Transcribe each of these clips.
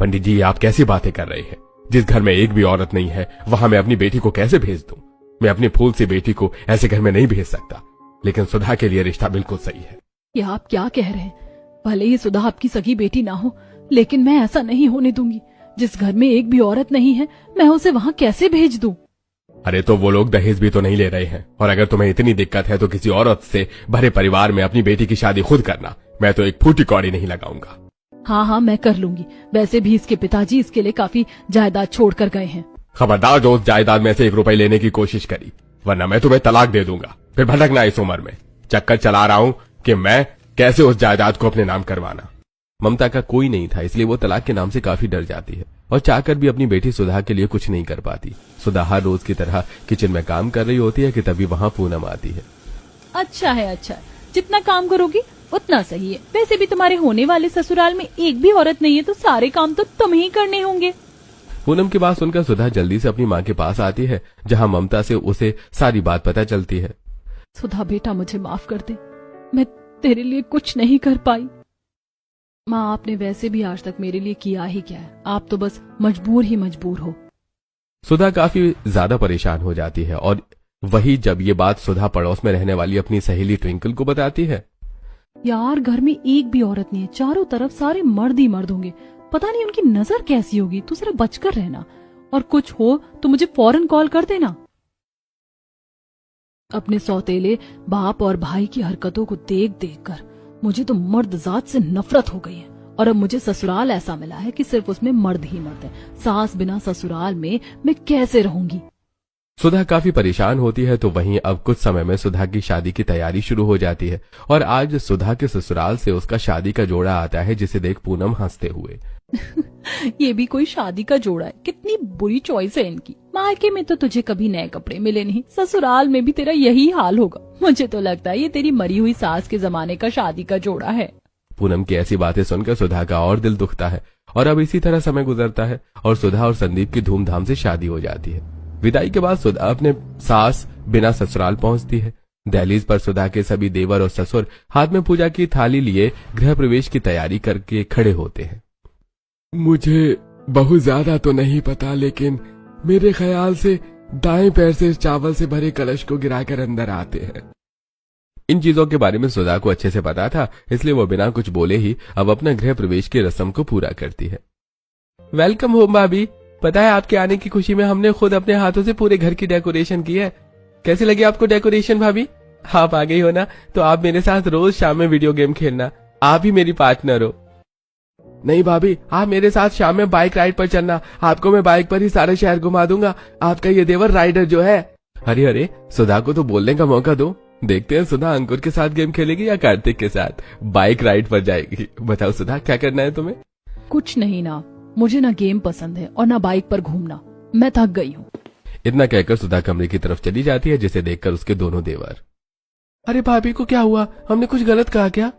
पंडित जी, आप कैसी बातें कर रहे हैं? जिस घर में एक भी औरत नहीं है वहां मैं अपनी बेटी को कैसे भेज दूं? मैं अपनी फूल सी बेटी को ऐसे घर में नहीं भेज सकता। लेकिन सुधा के लिए रिश्ता बिल्कुल सही है। ये आप क्या कह रहे हैं? भले ही सुधा आपकी सगी बेटी ना हो, लेकिन मैं ऐसा नहीं होने दूंगी। जिस घर में एक भी औरत नहीं है, मैं उसे वहाँ कैसे भेज दूं? अरे तो वो लोग दहेज भी तो नहीं ले रहे हैं, और अगर तुम्हें इतनी दिक्कत है तो किसी औरत से भरे परिवार में अपनी बेटी की शादी खुद करना। मैं तो एक फूटी कौड़ी नहीं लगाऊंगा। हाँ, मैं कर लूंगी। वैसे भी इसके पिताजी इसके लिए काफी जायदाद छोड़ कर गए हैं। खबरदार जो उस जायदाद में से 1 रुपए लेने की कोशिश करी, वरना मैं तुम्हें तलाक दे दूंगा। फिर भटकना इस उम्र में। चक्कर चला रहा हूँ कि मैं कैसे उस जायदाद को अपने नाम करवाना। ममता का कोई नहीं था, इसलिए वो तलाक के नाम से काफी डर जाती है और चाहकर भी अपनी बेटी सुधा के लिए कुछ नहीं कर पाती। सुधा हर रोज की तरह किचन में काम कर रही होती है कि तभी वहाँ पूनम आती है। अच्छा है, जितना काम करोगी उतना सही है। वैसे भी तुम्हारे होने वाले ससुराल में एक भी औरत नहीं है, तो सारे काम तो तुम ही करने होंगे। पूनम की बात सुनकर सुधा जल्दी से अपनी माँ के पास आती है, जहाँ ममता से उसे सारी बात पता चलती है। सुधा बेटा, मुझे माफ कर दे, मैं तेरे लिए कुछ नहीं कर पाई। माँ, आपने वैसे भी आज तक मेरे लिए किया ही क्या है? आप तो बस मजबूर हो। सुधा काफी ज्यादा परेशान हो जाती है, और वही जब ये बात सुधा पड़ोस में रहने वाली अपनी सहेली ट्विंकल को बताती है। यार, घर में एक भी औरत नहीं है, चारों तरफ सारे मर्द ही मर्द होंगे। पता नहीं उनकी नजर कैसी होगी। तू जरा बचकर रहना, और कुछ हो तो मुझे फौरन कॉल कर देना। अपने सौतेले बाप और भाई की हरकतों को देख देख कर मुझे तो मर्द जात से नफरत हो गई है। और अब मुझे ससुराल ऐसा मिला है कि सिर्फ उसमें मर्द ही मर्द है। सास बिना ससुराल में मैं कैसे रहूंगी? सुधा काफी परेशान होती है। तो वहीं अब कुछ समय में सुधा की शादी की तैयारी शुरू हो जाती है, और आज सुधा के ससुराल से उसका शादी का जोड़ा आता है, जिसे देख पूनम हंसते हुए ये भी कोई शादी का जोड़ा है? कितनी बुरी चॉइस है इनकी। मायके में तो तुझे कभी नए कपड़े मिले नहीं, ससुराल में भी तेरा यही हाल होगा। मुझे तो लगता है ये तेरी मरी हुई सास के जमाने का शादी का जोड़ा है। पूनम की ऐसी बातें सुनकर सुधा का और दिल दुखता है, और अब इसी तरह समय गुजरता है और सुधा और संदीप की धूमधाम से शादी हो जाती है। विदाई के बाद सुधा अपने सास बिना ससुराल पहुंचती है। दहलीज पर सुधा के सभी देवर और ससुर हाथ में पूजा की थाली लिए गृह प्रवेश की तैयारी करके खड़े होते हैं। मुझे बहुत ज्यादा तो नहीं पता, लेकिन मेरे ख्याल से दाएं पैर से चावल से भरे कलश को गिराकर अंदर आते हैं। इन चीजों के बारे में सुधा को अच्छे से पता था, इसलिए वो बिना कुछ बोले ही अब अपना गृह प्रवेश की रस्म को पूरा करती है। वेलकम होम भाभी। पता है, आपके आने की खुशी में हमने खुद अपने हाथों से पूरे घर की डेकोरेशन की है। कैसी लगी आपको डेकोरेशन भाभी? आप आ गई हो ना, तो आप मेरे साथ रोज शाम में वीडियो गेम खेलना। आप ही मेरी पार्टनर हो। नहीं भाभी, आप मेरे साथ शाम में बाइक राइड पर चलना। आपको मैं बाइक पर ही सारे शहर घुमा दूंगा। आपका ये देवर राइडर जो है। अरे सुधा को तो बोलने का मौका दो। देखते हैं सुधा अंकुर के साथ गेम खेलेगी या कार्तिक के साथ बाइक राइड पर जाएगी। बताओ सुधा, क्या करना है तुम्हें? कुछ नहीं ना, मुझे ना गेम पसंद है और ना बाइक पर घूमना। मैं थक गई हूँ। इतना कहकर सुधा कमरे की तरफ चली जाती है, जिसे देखकर उसके दोनों देवर। अरे भाभी को क्या हुआ? हमने कुछ गलत कहा क्या?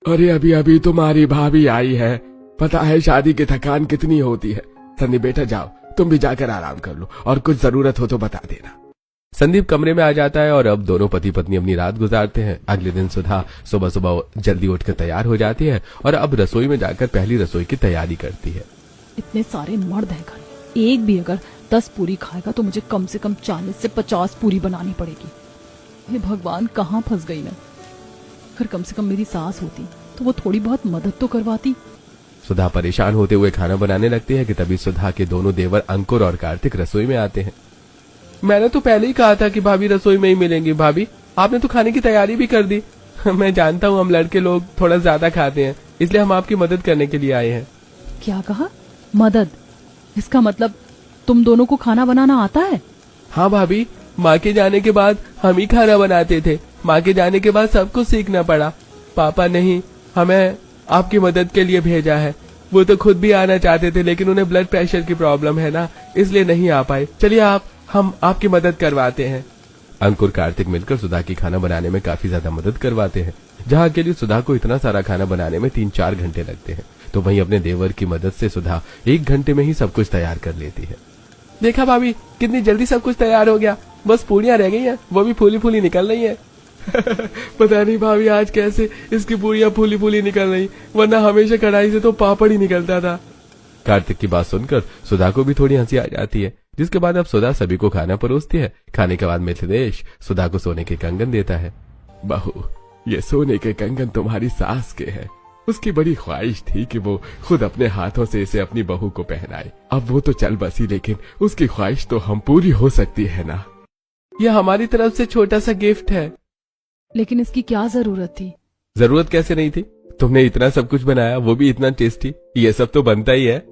अरे अभी अभी तुम्हारी भाभी आई है। पता है शादी की थकान कितनी होती है। संदीप बेटा जाओ, तुम भी जाकर आराम कर लो, और कुछ जरूरत हो तो बता देना। संदीप कमरे में आ जाता है, और अब दोनों पति पत्नी अपनी रात गुजारते हैं। अगले दिन सुधा सुबह सुबह जल्दी उठकर तैयार हो जाती है, और अब रसोई में जाकर पहली रसोई की तैयारी करती है। इतने सारे मर्द हैं घर में, एक भी अगर 10 पूरी खाएगा तो मुझे कम से कम 40 से 50 पूरी बनानी पड़ेगी। हे भगवान, कहाँ फंस गई मैं। अगर कम से कम मेरी सास होती तो वो थोड़ी बहुत मदद तो करवाती। सुधा परेशान होते हुए खाना बनाने लगती है कि तभी सुधा के दोनों देवर अंकुर और कार्तिक रसोई में आते हैं। मैंने तो पहले ही कहा था कि भाभी रसोई में ही मिलेंगी। भाभी, आपने तो खाने की तैयारी भी कर दी। मैं जानता हूँ हम लड़के लोग थोड़ा ज्यादा खाते हैं, इसलिए हम आपकी मदद करने के लिए आए हैं। क्या कहा? मदद? इसका मतलब तुम दोनों को खाना बनाना आता है? हाँ भाभी, माँ के जाने के बाद हम ही खाना बनाते थे। माँ के जाने के बाद सब कुछ सीखना पड़ा। पापा नहीं हमें आपकी मदद के लिए भेजा है। वो तो खुद भी आना चाहते थे, लेकिन उन्हें ब्लड प्रेशर की प्रॉब्लम है ना, इसलिए नहीं आ पाए। चलिए हम आपकी मदद करवाते हैं। अंकुर कार्तिक मिलकर सुधा की खाना बनाने में काफी ज्यादा मदद करवाते हैं, जहाँ के लिए सुधा को इतना सारा खाना बनाने में 3-4 घंटे लगते हैं। तो वहीं अपने देवर की मदद से सुधा 1 घंटे में ही सब कुछ तैयार कर लेती है। देखा भाभी, कितनी जल्दी सब कुछ तैयार हो गया। बस पूरियां रह गई हैं, वो भी फूली फूली निकल रही है। पता नहीं भाभी आज कैसे इसकी पूरियां फूली फूली निकल रही, वरना हमेशा कढ़ाई से तो पापड़ ही निकलता था। कार्तिक की बात सुनकर सुधा को भी थोड़ी हंसी आ जाती है, जिसके बाद अब सुधा सभी को खाना परोसती है। खाने के बाद मिथिलेश सुधा को सोने के कंगन देता है। बहू, ये सोने के कंगन तुम्हारी सास के हैं। उसकी बड़ी ख्वाहिश थी कि वो खुद अपने हाथों से इसे अपनी बहू को पहनाए। अब वो तो चल बसी, लेकिन उसकी ख्वाहिश तो हम पूरी हो सकती है ना। यह हमारी तरफ से छोटा सा गिफ्ट है। लेकिन इसकी क्या जरूरत थी? जरूरत कैसे नहीं थी? तुमने इतना सब कुछ बनाया, वो भी इतना टेस्टी। ये सब तो बनता ही है।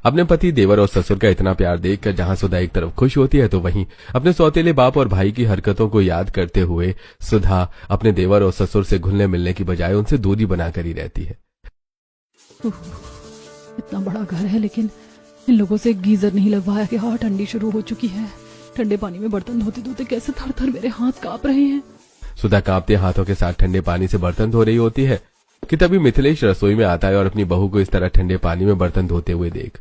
अपने पति, देवर और ससुर का इतना प्यार देखकर जहां सुधा एक तरफ खुश होती है, तो वहीं अपने सौतेले बाप और भाई की हरकतों को याद करते हुए सुधा अपने देवर और ससुर से घुलने मिलने की बजाय उनसे दूरी बनाकर ही रहती है। इतना बड़ा घर है, लेकिन इन लोगों से गीजर नहीं लगवाया गया। ठंडी शुरू हो चुकी है। ठंडे पानी में बर्तन धोते धोते कैसे थर थर मेरे हाथ कांप रहे हैं। सुधा कांपते हाथों के साथ ठंडे पानी से बर्तन धो रही होती है कि तभी मिथिलेश रसोई में आता है और अपनी बहू को इस तरह ठंडे पानी में बर्तन धोते हुए देख,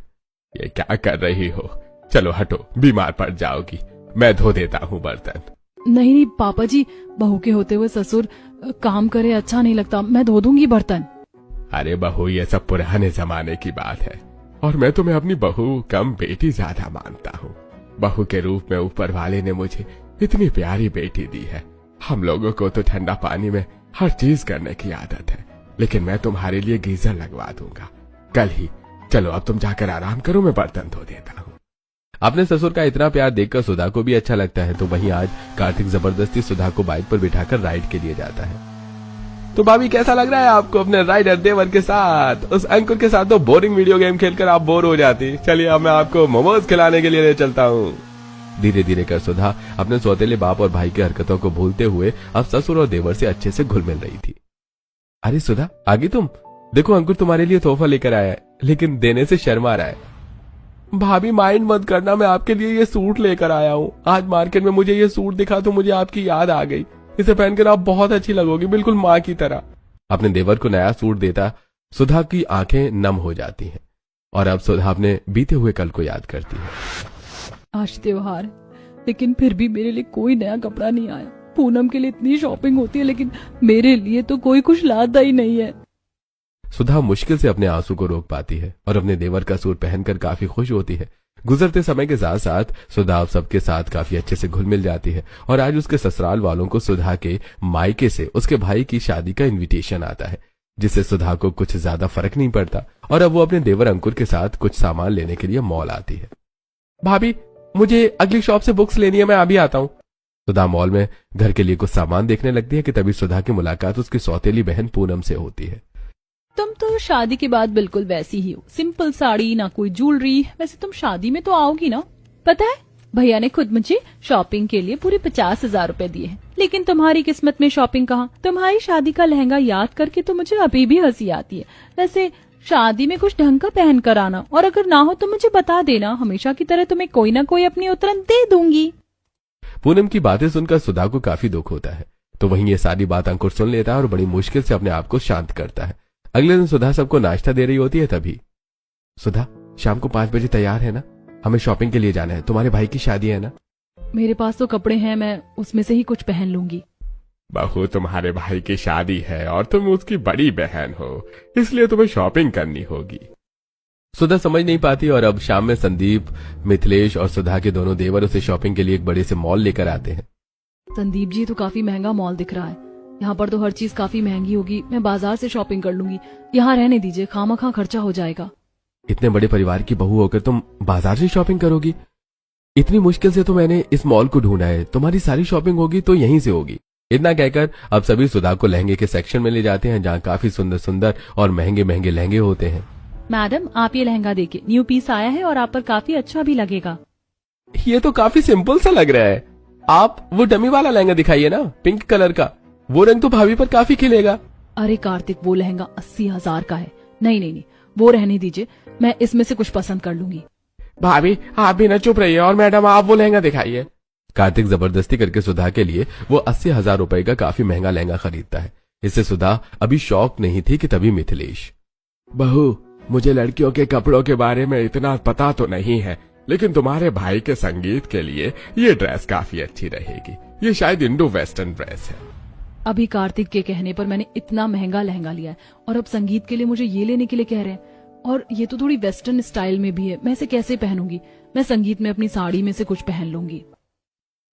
ये क्या कर रही हो? चलो हटो, बीमार पड़ जाओगी। मैं धो देता हूँ बर्तन। नहीं नहीं पापा जी, बहू के होते हुए ससुर काम करे अच्छा नहीं लगता। मैं धो दूंगी बर्तन। अरे बहू, ये सब पुराने जमाने की बात है और मैं तुम्हें अपनी बहू कम बेटी ज्यादा मानता हूँ। बहू के रूप में ऊपर वाले ने मुझे इतनी प्यारी बेटी दी है। हम लोगों को तो ठंडा पानी में हर चीज करने की आदत है, लेकिन मैं तुम्हारे लिए गीजर लगवा दूंगा कल ही। चलो अब तुम जाकर आराम करो, मैं बर्तन धो देता हूँ। अपने ससुर का इतना प्यार देखकर सुधा को भी अच्छा लगता है, तो वहीं आज कार्तिक जबरदस्ती सुधा को बाइक पर बिठाकर राइड के लिए जाता है। तो भाभी, कैसा लग रहा है आपको अपने राइडर देवर के साथ? उस अंकुर के साथ तो बोरिंग वीडियो गेम खेलकर आप बोर हो जाती। चलिए अब मैं आपको मोमोज खिलाने के लिए ले चलता हूँ। धीरे धीरे कर सुधा अपने सौतेले बाप और भाई की हरकतों को भूलते हुए अब ससुर और देवर से अच्छे से घुल मिल रही थी। अरे सुधा, आगे तुम देखो, अंकुर तुम्हारे लिए तोहफा लेकर आया है, लेकिन देने से शर्मा रहा है। भाभी माइंड मत करना, मैं आपके लिए ये सूट लेकर आया हूँ। आज मार्केट में मुझे ये सूट दिखा तो मुझे आपकी याद आ गई। इसे पहनकर आप बहुत अच्छी लगोगी, बिल्कुल माँ की तरह। अपने देवर को नया सूट देता सुधा की आंखें नम हो जाती हैं और अब सुधा अपने बीते हुए कल को याद करती है। आज त्योहार, लेकिन फिर भी मेरे लिए कोई नया कपड़ा नहीं आया। पूनम के लिए इतनी शॉपिंग होती है, लेकिन मेरे लिए तो कोई कुछ लाता ही नहीं है। सुधा मुश्किल से अपने आंसू को रोक पाती है और अपने देवर का सूट पहनकर काफी खुश होती है। गुजरते समय के साथ साथ सुधा अब सबके साथ काफी अच्छे से घुल मिल जाती है और आज उसके ससुराल वालों को सुधा के मायके से उसके भाई की शादी का इनविटेशन आता है, जिससे सुधा को कुछ ज्यादा फर्क नहीं पड़ता और अब वो अपने देवर अंकुर के साथ कुछ सामान लेने के लिए मॉल आती है। भाभी, मुझे अगली शॉप से बुक्स लेनी है, मैं अभी आता हूँ। सुधा मॉल में घर के लिए कुछ सामान देखने लगती है कि तभी सुधा की मुलाकात उसकी सौतेली बहन पूनम से होती है। तुम तो शादी के बाद बिल्कुल वैसी ही हो, सिंपल साड़ी, ना कोई ज्वेलरी। वैसे तुम शादी में तो आओगी ना? पता है, भैया ने खुद मुझे शॉपिंग के लिए पूरे 50,000 रुपए दिए हैं, लेकिन तुम्हारी किस्मत में शॉपिंग कहाँ। तुम्हारी शादी का लहंगा याद करके तो मुझे अभी भी हंसी आती है। वैसे शादी में कुछ ढंग का पहन कर आना, और अगर ना हो तो मुझे बता देना। हमेशा की तरह तुम्हें कोई ना कोई अपनी उत्तरन दे दूंगी। पूनम की बातें सुनकर सुधा को काफी दुख होता है, तो वहीं ये सारी बात अंकुर सुन लेता है और बड़ी मुश्किल से अपने आप को शांत करता है। अगले दिन सुधा सबको नाश्ता दे रही होती है, तभी सुधा, शाम को 5 बजे तैयार है ना? हमें शॉपिंग के लिए जाना है, तुम्हारे भाई की शादी है ना? मेरे पास तो कपड़े हैं, मैं उसमें से ही कुछ पहन लूंगी। बहू, तुम्हारे भाई की शादी है और तुम उसकी बड़ी बहन हो, इसलिए तुम्हें शॉपिंग करनी होगी। सुधा समझ नहीं पाती और अब शाम में संदीप, मिथिलेश और सुधा के दोनों देवर उसे शॉपिंग के लिए एक बड़े से मॉल लेकर आते हैं। संदीप जी, तो काफी महंगा मॉल दिख रहा है। यहाँ पर तो हर चीज काफी महंगी होगी। मैं बाजार से शॉपिंग कर लूंगी, यहाँ रहने दीजिए, खामखा खर्चा हो जाएगा। इतने बड़े परिवार की बहू होकर तुम बाजार से शॉपिंग करोगी? इतनी मुश्किल से तो मैंने इस मॉल को ढूंढा है, तुम्हारी सारी शॉपिंग होगी तो यहीं से होगी। इतना कहकर अब सभी सुधा को लहंगे के सेक्शन में ले जाते हैं, जहाँ काफी सुंदर सुंदर और महंगे महंगे लहंगे होते हैं। मैडम, आप ये लहंगा देखिए, न्यू पीस आया है और आप पर काफी अच्छा भी लगेगा। ये तो काफी सिंपल सा लग रहा है। आप वो डमी वाला लहंगा दिखाइए ना, पिंक कलर का। वो रंग तो भाभी पर काफी खिलेगा। अरे कार्तिक, वो लहंगा 80,000 का है। नहीं नहीं नहीं, वो रहने दीजिए, मैं इसमें से कुछ पसंद कर लूंगी। भाभी, आप भी न चुप रहिए और मैडम आप वो लहंगा दिखाइए। कार्तिक जबरदस्ती करके सुधा के लिए वो 80,000 रुपए का काफी महंगा लहंगा खरीदता है। इससे सुधा अभी शौक नहीं थी कि तभी मिथिलेश, बहू, मुझे लड़कियों के कपड़ों के बारे में इतना पता तो नहीं है, लेकिन तुम्हारे भाई के संगीत के लिए ये ड्रेस काफी अच्छी रहेगी। ये शायद इंडो वेस्टर्न ड्रेस है। अभी कार्तिक के कहने पर मैंने इतना महंगा लहंगा लिया है और अब संगीत के लिए मुझे ये लेने के लिए कह रहे हैं। और ये तो थोड़ी वेस्टर्न स्टाइल में भी है, मैं इसे कैसे पहनूंगी? मैं संगीत में अपनी साड़ी में से कुछ पहन लूंगी।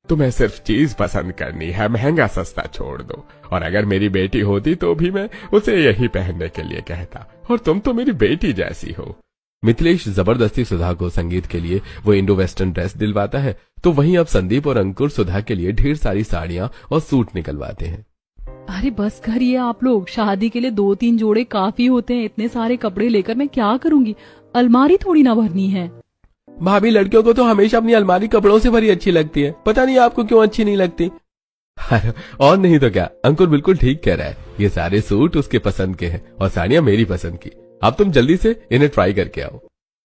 तुम्हें सिर्फ चीज पसंद करनी है, महंगा सस्ता छोड़ दो। और अगर मेरी बेटी होती तो भी मैं उसे यही पहनने के लिए कहता, और तुम तो मेरी बेटी जैसी हो। मिथिलेश जबरदस्ती सुधा को संगीत के लिए वो इंडो वेस्टर्न ड्रेस दिलवाता है, तो वहीं अब संदीप और अंकुर सुधा के लिए ढेर सारी साड़ियां और सूट निकलवाते हैं। अरे बस करिए आप लोग, शादी के लिए 2-3 जोड़े काफी होते हैं। इतने सारे कपड़े लेकर मैं क्या करूंगी? अलमारी थोड़ी ना भरनी है। भाभी, लड़कियों को तो हमेशा अपनी अलमारी कपड़ों से भरी अच्छी लगती है, पता नहीं आपको क्यों अच्छी नहीं लगती। और नहीं तो क्या, अंकुर बिल्कुल ठीक कह रहा है। ये सारे सूट उसके पसंद के हैं और साड़ियां मेरी पसंद की। अब तुम जल्दी से इन्हें ट्राई करके आओ।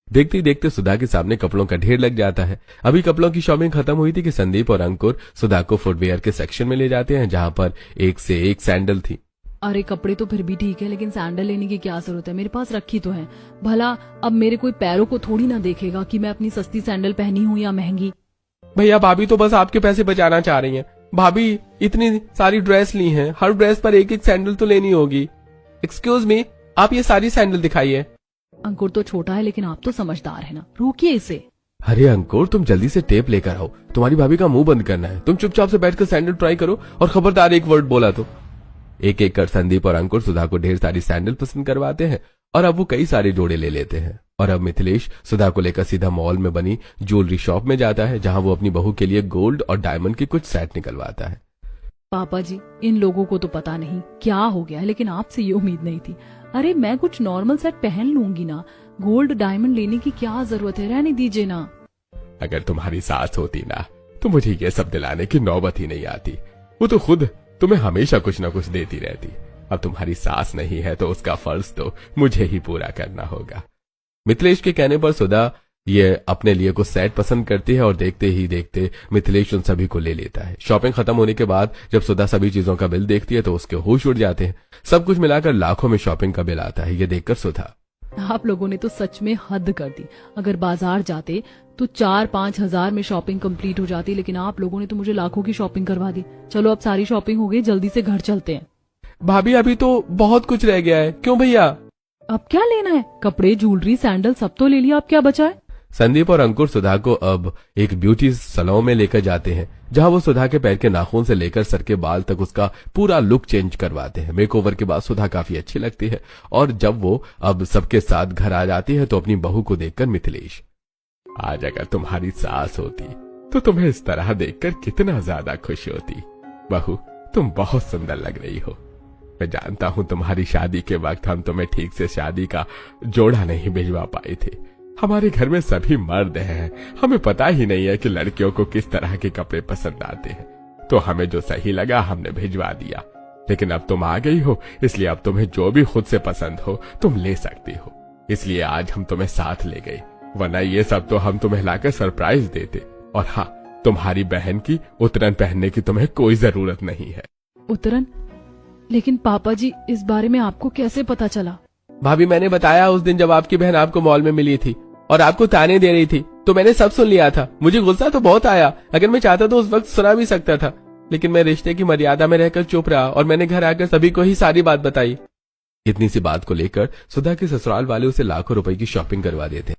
देखते ही देखते सुधा के सामने कपड़ों का ढेर लग जाता है। अभी कपड़ों की शॉपिंग खत्म हुई थी कि संदीप और अंकुर सुधा को फुटवेयर के सेक्शन में ले जाते हैं, जहां पर एक से एक सैंडल थी। अरे कपड़े तो फिर भी ठीक है, लेकिन सैंडल लेने की क्या जरूरत है? मेरे पास रखी तो है। भला अब मेरे कोई पैरों को थोड़ी ना देखेगा कि मैं अपनी सस्ती सैंडल पहनी हूँ या महंगी। भैया, भाभी तो बस आपके पैसे बचाना चाह रही हैं। भाभी, इतनी सारी ड्रेस ली हैं, हर ड्रेस पर एक एक सैंडल तो लेनी होगी। एक्सक्यूज मी, आप ये सारी सैंडल दिखाइए। अंकुर तो छोटा है, लेकिन आप तो समझदार है ना, रोकिए इसे। अरे अंकुर, तुम जल्दी से टेप लेकर आओ, तुम्हारी भाभी का मुंह बंद करना है। तुम चुपचाप से बैठकर सैंडल ट्राई करो, और खबरदार एक वर्ड बोला तो। एक एक कर संदीप और अंकुर सुधा को ढेर सारी सैंडल पसंद करवाते हैं, और अब वो कई सारे जोड़े ले लेते हैं। और अब मिथिलेश सुधा को लेकर सीधा मॉल में बनी ज्वेलरी शॉप में जाता है, जहां वो अपनी बहू के लिए गोल्ड और डायमंड के कुछ सेट निकलवाता है। पापा जी, इन लोगों को तो पता नहीं क्या हो गया है, लेकिन आपसे ये उम्मीद नहीं थी। अरे मैं कुछ नॉर्मल सेट पहन लूंगी ना, गोल्ड डायमंड लेने की क्या जरूरत है? रहने दीजिए ना। अगर तुम्हारी सास होती ना, तो मुझे ये सब दिलाने की नौबत ही नहीं आती। वो तो खुद तुम्हें हमेशा कुछ न कुछ देती रहती। अब तुम्हारी सास नहीं है तो उसका फर्ज तो मुझे ही पूरा करना होगा। मिथिलेश के कहने पर सुधा ये अपने लिए कुछ सेट पसंद करती है, और देखते ही देखते मिथिलेश उन सभी को ले लेता है। शॉपिंग खत्म होने के बाद जब सुधा सभी चीजों का बिल देखती है तो उसके होश उड़ जाते हैं। सब कुछ मिलाकर लाखों में शॉपिंग का बिल आता है। ये देखकर सुधा, आप लोगों ने तो सच में हद कर दी। अगर बाजार जाते तो 4-5 हजार में शॉपिंग कंप्लीट हो जाती, लेकिन आप लोगों ने तो मुझे लाखों की शॉपिंग करवा दी। चलो अब सारी शॉपिंग हो गई, जल्दी से घर चलते हैं। भाभी, अभी तो बहुत कुछ रह गया है। क्यों भैया? अब क्या लेना है? कपड़े, ज्वेलरी, सैंडल सब तो ले लिया, अब क्या बचा है? संदीप और अंकुर सुधा को अब एक ब्यूटी सैलून में लेकर जाते हैं, जहां वो सुधा के पैर के नाखून से लेकर सर के बाल तक उसका पूरा लुक चेंज करवाते हैं। मेकओवर के बाद सुधा काफी अच्छी लगती है, और जब वो अब सबके साथ घर आ जाती है तो अपनी बहू को देखकर मिथिलेश, आज अगर तुम्हारी सास होती तो तुम्हें इस तरह देखकर कितना ज्यादा खुश होती। बहू, तुम बहुत सुंदर लग रही हो। मैं जानता हूं तुम्हारी शादी के वक्त हम तुम्हें ठीक से शादी का जोड़ा नहीं भिजवा पाए थे। हमारे घर में सभी मर्द हैं, हमें पता ही नहीं है कि लड़कियों को किस तरह के कपड़े पसंद आते हैं, तो हमें जो सही लगा हमने भिजवा दिया। लेकिन अब तुम आ गई हो, इसलिए अब तुम्हें जो भी खुद से पसंद हो तुम ले सकती हो। इसलिए आज हम तुम्हें साथ ले गए, वरना ये सब तो हम तुम्हें लाकर सरप्राइज देते। और हाँ, तुम्हारी बहन की उतरन पहनने की तुम्हें कोई जरूरत नहीं है। उतरन? लेकिन पापा जी, इस बारे में आपको कैसे पता चला? भाभी, मैंने बताया उस दिन जब आपकी बहन आपको मॉल में मिली थी और आपको ताने दे रही थी, तो मैंने सब सुन लिया था। मुझे गुस्सा तो बहुत आया, अगर मैं चाहता तो उस वक्त सुना भी सकता था, लेकिन मैं रिश्ते की मर्यादा में रहकर चुप रहा, और मैंने घर आकर सभी को ही सारी बात बताई। इतनी सी बात को लेकर सुधा के ससुराल वाले उसे लाखों रुपए की शॉपिंग करवा देते हैं।